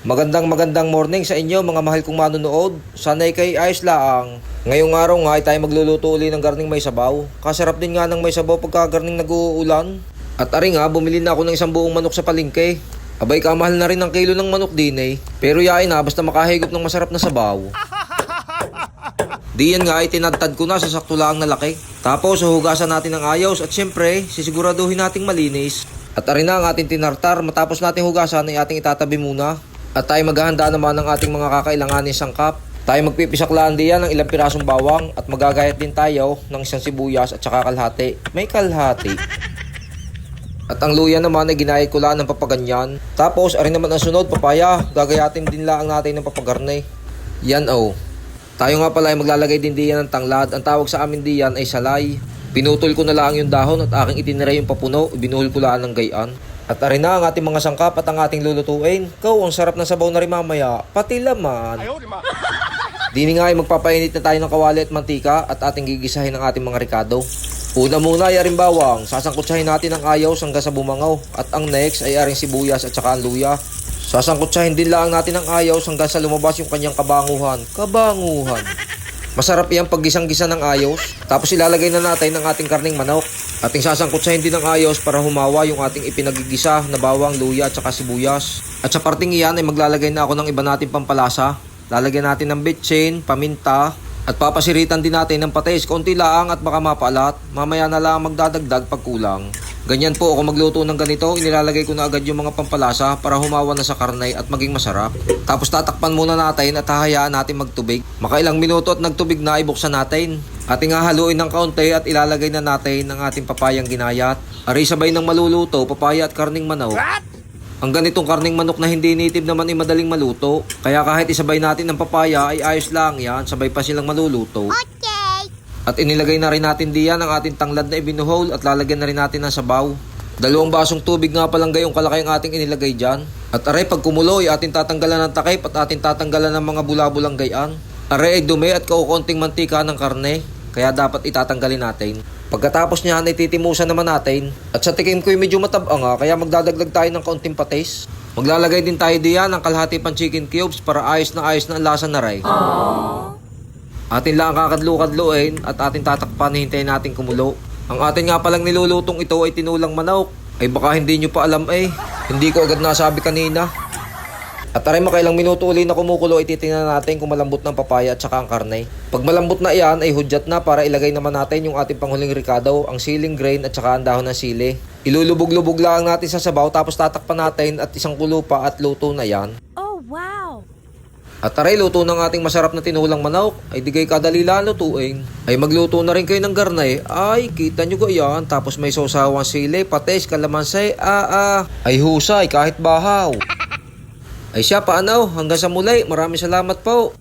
Magandang morning sa inyo mga mahal kong manonood. Sana'y kay ayos lang. Ngayong araw nga ay tayo magluluto uli ng garning may sabaw. Kasarap din nga ng may sabaw pagka garning nag-uulan. At ari nga, bumili na ako ng isang buong manok sa palengke. Abay, kamahal na rin ang kilo ng manok din eh. Pero yain na, basta makahigop ng masarap na sabaw. Diyan nga ay tinadtad ko na sa sakto lang na laki. Tapos huhugasan natin ng ayos at syempre sisiguraduhin nating malinis. At ari na ang ating tinartar, matapos nating hugasan ay ating itatabi muna. At tayo maghahanda naman ng ating mga kakailanganin sangkap. Tayo magpipisaklaan diyan ng ilang pirasong bawang at magagayat din tayo ng isang sibuyas at saka kalahati. May kalahati. At ang luya naman ay ginayat ko lang ng papaganyan. Tapos ari naman ang sunod, papaya. Gagayatin din lang natin ng papagarne. Yan oh. Tayo nga pala ay maglalagay din diyan ng tanglad. Ang tawag sa amin diyan ay salay. Pinutol ko na lang yung dahon at aking itinira yung papuno. Binuhol ko lang ng gayaan. At ari na ang ating mga sangkap at ang ating lulutuin. Ang sarap ng sabaw na rin mamaya. Pati laman. Dini nga ay magpapainit na tayo ng kawali at mantika at ating gigisahin ang ating mga ricado. Una muna ay aring bawang. Sasangkutsahin natin ang ayaw hanggang sa bumangaw. At ang next ay aring sibuyas at saka ang luya. Sasangkutsahin din lang natin ang ayaw hanggang sa lumabas yung kanyang kabanguhan. Masarap iyang paggisang-gisa ng ayos. Tapos ilalagay na natin ang ating karning manok. Ating sasangkutsahin din ang ayos para humawa yung ating ipinagigisa na bawang, luya at saka sibuyas. At sa parting iyan ay maglalagay na ako ng iba nating pampalasa. Lalagyan natin ng bitchin, paminta, at papasiritan din natin ng patis. Konti lang at baka mapalat. Mamaya na lang magdadagdag pag kulang. Ganyan po ako magluto ng ganito. Inilalagay ko na agad yung mga pampalasa para humawa na sa karne at maging masarap. Tapos tatakpan muna natin at hahayaan natin magtubig. Makailang minuto at nagtubig na, ibuksan natin. Ating hahaluin ng kaunti at ilalagay na natin ang ating papayang ginayat. Ari sabay ng maluluto, papaya at karning manok. Ang ganitong karning manok na hindi native naman ay madaling maluto. Kaya kahit isabay natin ng papaya ay ayos lang yan. Sabay pa silang maluluto. At inilagay na rin natin diyan ang ating tanglad na ibinuhol at lalagyan na rin natin ng sabaw. 2 basong tubig nga palang gayong kalaki ang ating inilagay dyan. At aray, pag kumulo ay ating tatanggalan ng takip at ating tatanggalan ng mga bula-bulang gayaan. Aray ay dumi at kaukonting mantika ng karne, kaya dapat itatanggalin natin. Pagkatapos niyan ay titimusan naman natin. At sa tikim ko ay medyo matabang nga, kaya magdadagdag tayo ng kaunting patis. Maglalagay din tayo diyan ng kalahati pang chicken cubes para ayos na ang lasa na ray. Atin lang kakadlo-kadluin at atin tatakpan, hintayin natin kumulo. Ang atin nga palang nilulutong ito ay tinulang manok. Ay baka hindi nyo pa alam eh. Hindi ko agad nasabi kanina. At aray, makailang minuto uli na kumukulo ay titingnan natin kung malambot ng papaya at saka ang karne. Pag malambot na iyan ay hudyat na para ilagay naman natin yung ating panghuling ricado, ang siling grain at saka ang dahon ng sili. Ilulubog-lubog lang natin sa sabaw tapos tatakpan natin at isang kulo pa at luto na yan. Oh wow! At aray, luto ng ating masarap na tinulang manok. Ay digay kadali lang lutuin. Ay magluto na rin kayo ng garnay. Ay, kita nyo ko yan. Tapos may sawsawang sili, patis, kalamansi. Ay husay, kahit bahaw. Ay siya, paanaw. Hanggang sa muli. Maraming salamat po.